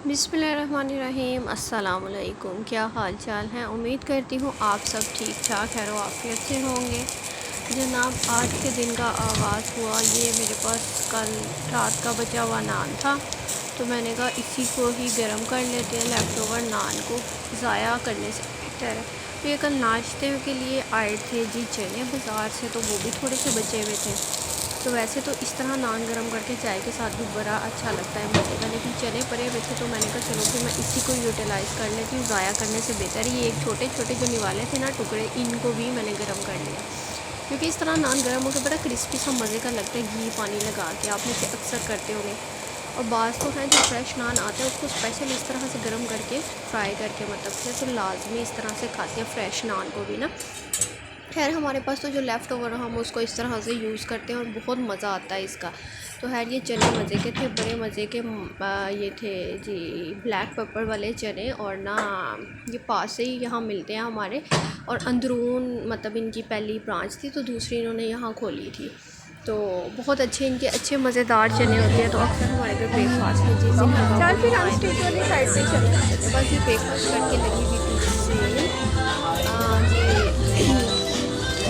बिस्मिल्लाहिर्रहमानिर्रहीम। अस्सलाम वालेकुम। क्या हाल चाल है? उम्मीद करती हूँ आप सब ठीक ठाक खैर आफियत से होंगे। जनाब, आज के दिन का आगाज़ हुआ ये मेरे पास कल रात का बचा हुआ नान था, तो मैंने कहा इसी को ही गर्म कर लेते हैं। लेफ़्ट ओवर नान को ज़ाया करने से बेहतर है। तो ये कल नाश्ते के लिए आए थे जी चने बाज़ार से, तो वो भी थोड़े से बचे हुए थे। तो वैसे तो इस तरह नान गरम करके चाय के साथ भी बड़ा अच्छा लगता है मज़े का, लेकिन चने पड़े हुए थे तो मैंने कहा चलो फिर मैं इसी को यूटिलाइज़ कर लेती हूँ। ज़ाया करने से बेहतर ये एक छोटे छोटे जो निवाले थे ना टुकड़े, इनको भी मैंने गरम कर लिया, क्योंकि इस तरह नान गरम होकर बड़ा क्रिस्पी सा मज़े का लगता है। घी पानी लगा के आप में से अक्सर करते होंगे, और बाज़ तो हैं जो फ्रेश नान आते हैं उसको स्पेशल इस तरह से गर्म करके फ्राई करके मतलब से तो लाजमी इस तरह से खाते हैं फ्रेश नान को भी ना। खैर हमारे पास तो जो लेफ़्ट ओवर हम उसको इस तरह से यूज़ करते हैं और बहुत मज़ा आता है इसका। तो खैर ये चने मज़े के थे, बड़े मज़े के ये थे जी ब्लैक पेपर वाले चने, और ना ये पास से ही यहाँ मिलते हैं हमारे, और अंदरून मतलब इनकी पहली ब्रांच थी तो दूसरी इन्होंने यहाँ खोली थी। तो बहुत अच्छे इनके अच्छे मज़ेदार चने होते हैं। तो अक्सर हमारे घर ब्रेकफास्ट में जिस दिन चल फिर हम स्ट्रीट वाली साइड से चले। बस ये ब्रेकफास्ट करके लगी हुई थी जिससे ये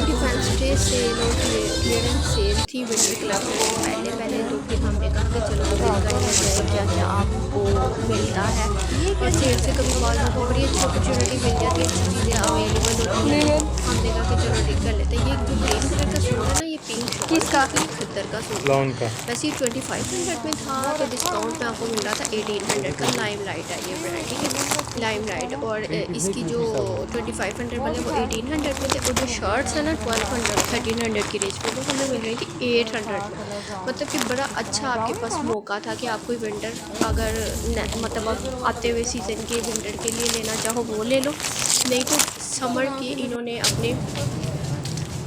डिफेंस डे सेल और क्लियरेंस सेल थी विंटर कलेक्शन से पहले पहले। तो फिर हमने कहा कि चलो विजिट कर लिया जाए क्या क्या आपको मिलता है, और सेल से कभी बाद में बड़ी अच्छी अपॉर्चुनिटी मिल जाती है, अच्छी चीज़ें अवेलेबल होती हैं। हमने कहा कि चलो ठीक कर लेते हैं। ये जो ग्रीन कलर का सूट है ना, ये पिंक किसका? पिंक खद्दर का सूट लॉन है। का वैसे ये 2500 में था, तो डिस्काउंट में आपको मिल रहा था 1800 का। लाइम लाइट है ये ब्रांड, ठीक है, लाइम लाइट। और इसकी जो 2500 वाले वो 1800 में थे, और जो शर्ट्स हैं ना 1300 की रेंज में, वो हमें मिल रही थी 800 में। मतलब कि बड़ा अच्छा आपके पास मौका था कि आप कोई विंटर अगर मतलब आप आते हुए सीज़न के विंटर के लिए लेना चाहो वो ले लो, नहीं तो समर के इन्होंने अपने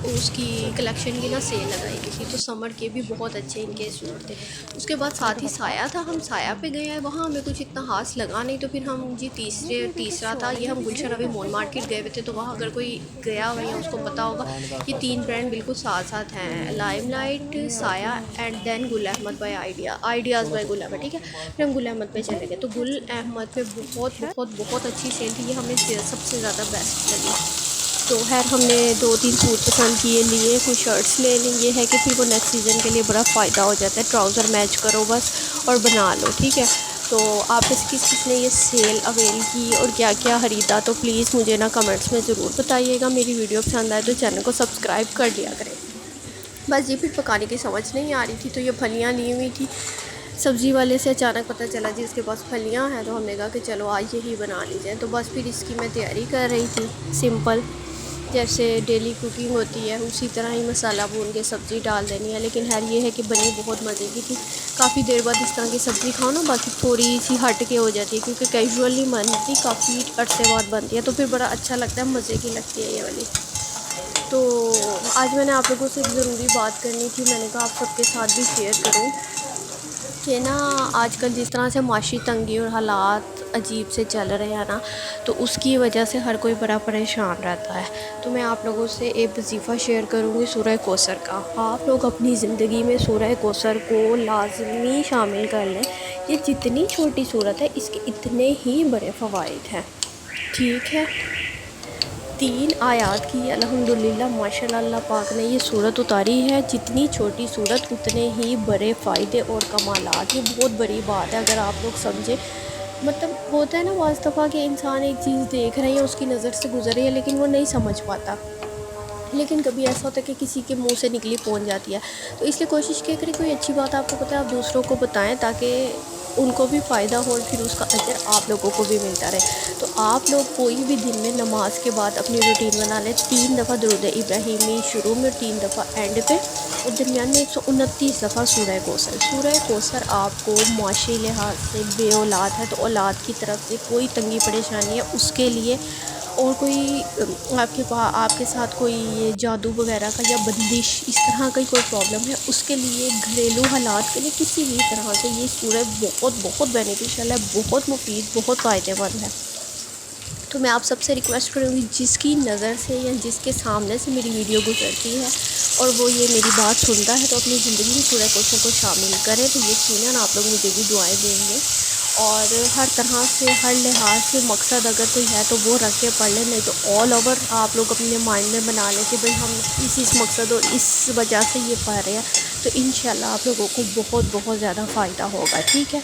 उसकी कलेक्शन की ना सेल लगाई हुई थी, तो समर के भी बहुत अच्छे इनके सूट थे। उसके बाद साथ ही साया था, हम साया पे गए हैं, वहाँ हमें कुछ इतना खास लगा नहीं, तो फिर हम जी तीसरा था ये, हम गुलशन अभी मॉल मार्केट गए हुए थे। तो वहाँ अगर कोई गया हुआ है उसको पता होगा ये 3 ब्रांड बिल्कुल साथ साथ हैं, लाइम लाइट, साया and then Gul Ahmed bye ideas bye Gul Ahmed, ठीक है। फिर हम गुल अहमद पे चले गए, तो गुल अहमद पे बहुत बहुत बहुत अच्छी सेल थी, ये हमें सबसे ज़्यादा बेस्ट लगी। तो खैर हमने 2-3 सूट पसंद किए, लिए कुछ शर्ट्स ले ली। ये है कि फिर वो नेक्स्ट सीज़न के लिए बड़ा फ़ायदा हो जाता है, ट्राउज़र मैच करो बस और बना लो, ठीक है। तो आप में से किस किस ने ये सेल अवेल की और क्या क्या ख़रीदा, तो प्लीज़ मुझे ना कमेंट्स में ज़रूर बताइएगा। मेरी वीडियो पसंद आए तो चैनल को सब्सक्राइब कर लिया करें। बस ये फिर पकाने की समझ नहीं आ रही थी, तो ये फलियाँ ली हुई थी सब्ज़ी वाले से, अचानक पता चला जी इसके पास फलियाँ हैं, तो हमने कहा कि चलो आज यही बना ली जाए। तो बस फिर इसकी मैं तैयारी कर रही थी, सिंपल जैसे डेली कुकिंग होती है उसी तरह ही मसाला भून के सब्ज़ी डाल देनी है। लेकिन खैर ये है कि बनी बहुत मज़े की थी। काफ़ी देर बाद इस तरह की सब्ज़ी खाओ ना, बाकी थोड़ी सी हट के हो जाती है, क्योंकि कैजुअली बनती काफ़ी अरसे बाद बनती है, तो फिर बड़ा अच्छा लगता है, मज़े की लगती है ये वाली। तो आज मैंने आप लोगों से एक ज़रूरी बात करनी थी, मैंने कहा आप सबके साथ भी शेयर करूँ कि ना आजकल जिस तरह से माशी तंगी और हालात अजीब से चल रहे हैं ना, तो उसकी वजह से हर कोई बड़ा परेशान रहता है। तो मैं आप लोगों से एक वजीफ़ा शेयर करूँगी सूरह कौसर का। आप लोग अपनी ज़िंदगी में सूरह कौसर को लाजमी शामिल कर लें। ये जितनी छोटी सूरत है इसके इतने ही बड़े फ़वाइद हैं, ठीक है। 3 आयात की अल्हम्दुलिल्लाह माशाल्लाह अल्लाह पाक ने ये सूरत उतारी है। जितनी छोटी सूरत उतने ही बड़े फ़ायदे और कमालात। ये बहुत बड़ी बात है अगर आप लोग समझे। मतलब होता है ना वाज़ दफ़ा कि इंसान एक चीज़ देख रही है, उसकी नज़र से गुज़र रही है, लेकिन वो नहीं समझ पाता। लेकिन कभी ऐसा होता है कि किसी के मुंह से निकली पहुंच जाती है। तो इसलिए कोशिश क्या करें, कोई अच्छी बात आपको पता है आप दूसरों को बताएं, ताकि उनको भी फ़ायदा हो और फिर उसका अजर आप लोगों को भी मिलता रहे। तो आप लोग कोई भी दिन में नमाज के बाद अपनी रूटीन बना लें, 3 दफ़ा दुरूद इब्राहिमी शुरू में और 3 दफ़ा एंड पे, और दरमियान में 129 दफ़ा सूरह कौसर। सूरह कौसर आपको माशी लिहाज से बे औलाद है तो औलाद की तरफ से कोई तंगी परेशानी है उसके लिए, और कोई आपके साथ कोई ये जादू वगैरह का या बंदिश इस तरह का कोई प्रॉब्लम है उसके लिए, घरेलू हालात के लिए, किसी भी तरह से ये सूरत बहुत बहुत बेनिफिशियल है, बहुत मुफीद, बहुत फ़ायदेमंद है। तो मैं आप सबसे रिक्वेस्ट करूँगी जिसकी नज़र से या जिसके सामने से मेरी वीडियो गुजरती है और वो ये मेरी बात सुनता है, तो अपनी ज़िंदगी में सूरह कौसर को शामिल करें। तो यकीनन आप लोग मुझे भी दुआएं देंगे اور ہر طرح سے ہر لحاظ سے مقصد اگر کوئی ہے تو وہ رکھ کے پڑھ لیں، نہیں تو آل اوور آپ لوگ اپنے مائنڈ میں بنا لیں کہ بھئی ہم اس مقصد اور اس وجہ سے یہ پڑھ رہے ہیں، تو انشاءاللہ آپ لوگوں کو بہت بہت زیادہ فائدہ ہوگا، ٹھیک ہے۔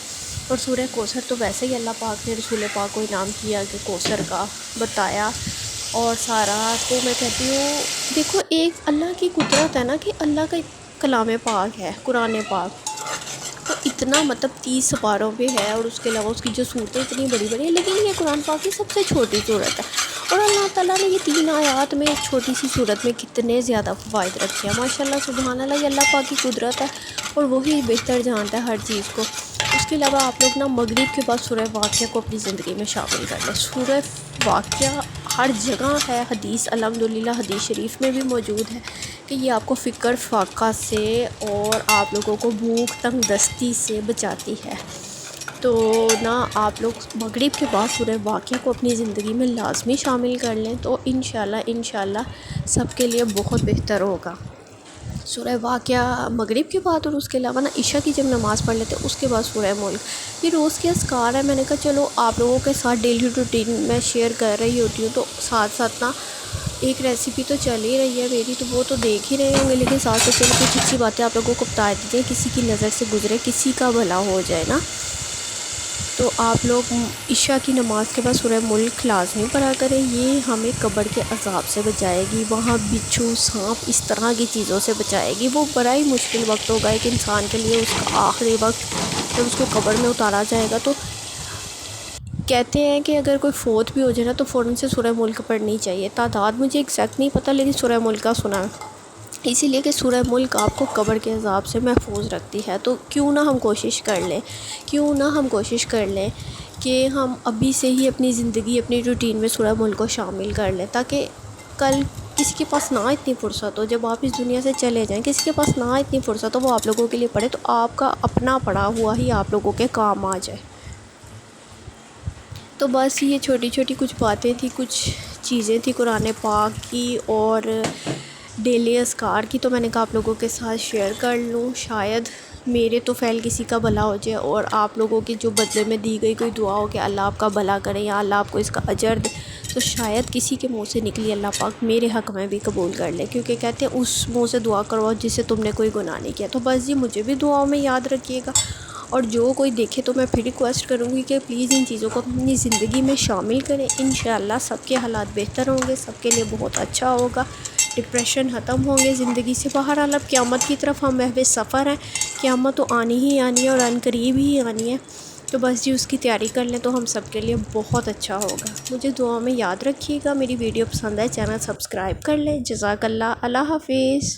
اور سورہ کوثر تو ویسے ہی اللہ پاک نے رسول پاک کو انعام کیا کہ کوثر کا بتایا اور سارا، تو میں کہتی ہوں دیکھو ایک اللہ کی قدرت ہے نا کہ اللہ کا کلام پاک ہے قرآن پاک، تو اتنا مطلب 30 سپاروں پہ ہے، اور اس کے علاوہ اس کی جو صورتیں اتنی بڑی بڑی ہیں، لیکن یہ قرآن پاک کی سب سے چھوٹی صورت ہے، اور اللہ تعالیٰ نے یہ 3 آیات میں ایک چھوٹی سی صورت میں کتنے زیادہ فوائد رکھے ہیں، ماشاءاللہ سبحان اللہ، یہ اللہ پاک کی قدرت ہے اور وہی بہتر جانتا ہے ہر چیز کو۔ اس کے علاوہ آپ لوگ نا مغرب کے بعد سورہ واقعہ کو اپنی زندگی میں شامل کر لیں۔ سورہ واقعہ ہر جگہ ہے، حدیث الحمدللہ حدیث شریف میں بھی موجود ہے کہ یہ آپ کو فکر فاقہ سے اور آپ لوگوں کو بھوک تنگ دستی سے بچاتی ہے، تو نا آپ لوگ مغرب کے بعد سورہ واقعہ کو اپنی زندگی میں لازمی شامل کر لیں، تو انشاءاللہ سب کے لیے بہت بہتر ہوگا۔ سورہ واقعہ مغرب کے بعد، اور اس کے علاوہ نا عشاء کی جب نماز پڑھ لیتے ہیں اس کے بعد سورہ ملک، یہ روز کے اذکار ہے۔ میں نے کہا چلو آپ لوگوں کے ساتھ ڈیلی روٹین میں شیئر کر رہی ہوتی ہوں، تو ساتھ ساتھ نا ایک ریسیپی تو چل ہی رہی ہے میری، تو وہ تو دیکھ ہی رہے ہوں گے، لیکن ساتھ ساتھ چلو کچھ اچھی باتیں آپ لوگوں کو بتا دیجیے، کسی کی نظر سے گزرے، کسی کا بھلا ہو جائے نا۔ تو آپ لوگ عشاء کی نماز کے بعد سورہ ملک لازمی پڑھا کریں، یہ ہمیں قبر کے عذاب سے بچائے گی، وہاں بچھو سانپ اس طرح کی چیزوں سے بچائے گی۔ وہ بڑا ہی مشکل وقت ہوگا ایک انسان کے لیے، اس کا آخری وقت جب اس کو قبر میں اتارا جائے گا، تو کہتے ہیں کہ اگر کوئی فوت بھی ہو جائے نا تو فوراً سے سورہ ملک پڑھنی چاہیے، تعداد مجھے ایگزیکٹ نہیں پتہ، لیکن سورہ ملک کا سنا ہے، اسی لیے کہ سورہ ملک آپ کو قبر کے عذاب سے محفوظ رکھتی ہے۔ تو کیوں نہ ہم کوشش کر لیں کہ ہم ابھی سے ہی اپنی زندگی اپنی روٹین میں سورہ ملک کو شامل کر لیں، تاکہ کل کسی کے پاس نہ اتنی فرصت ہو، جب آپ اس دنیا سے چلے جائیں کسی کے پاس نہ اتنی فرصت ہو وہ آپ لوگوں کے لیے پڑھے، تو آپ کا اپنا پڑھا ہوا ہی آپ لوگوں کے کام آ جائے۔ تو بس یہ چھوٹی چھوٹی کچھ باتیں تھیں، کچھ چیزیں تھیں قرآن پاک کی اور ڈیلی اذکار کی، تو میں نے کہا آپ لوگوں کے ساتھ شیئر کر لوں، شاید میرے تو فعل کسی کا بھلا ہو جائے، اور آپ لوگوں کی جو بدلے میں دی گئی کوئی دعا ہو کہ اللہ آپ کا بھلا کرے یا اللہ آپ کو اس کا اجر دے، تو شاید کسی کے منہ سے نکلی اللہ پاک میرے حق میں بھی قبول کر لے، کیونکہ کہتے ہیں اس منہ سے دعا کرواؤ جس سے تم نے کوئی گناہ نہیں کیا۔ تو بس جی مجھے بھی دعاؤں میں یاد رکھیے گا، اور جو کوئی دیکھے تو میں پھر ریکویسٹ کروں گی کہ پلیز ان چیزوں کو اپنی زندگی میں شامل کریں، انشاءاللہ سب کے حالات بہتر ہوں گے، سب کے لیے بہت اچھا ہوگا، ڈپریشن ختم ہوں گے زندگی سے باہر۔ اب قیامت کی طرف ہم محو سفر ہیں، قیامت تو آنی ہی آنی ہے اور عن قریب ہی آنی ہے، تو بس جی اس کی تیاری کر لیں تو ہم سب کے لیے بہت اچھا ہوگا۔ مجھے دعا میں یاد رکھیے گا، میری ویڈیو پسند آئے چینل سبسکرائب کر لیں، جزاک اللہ، اللہ حافظ۔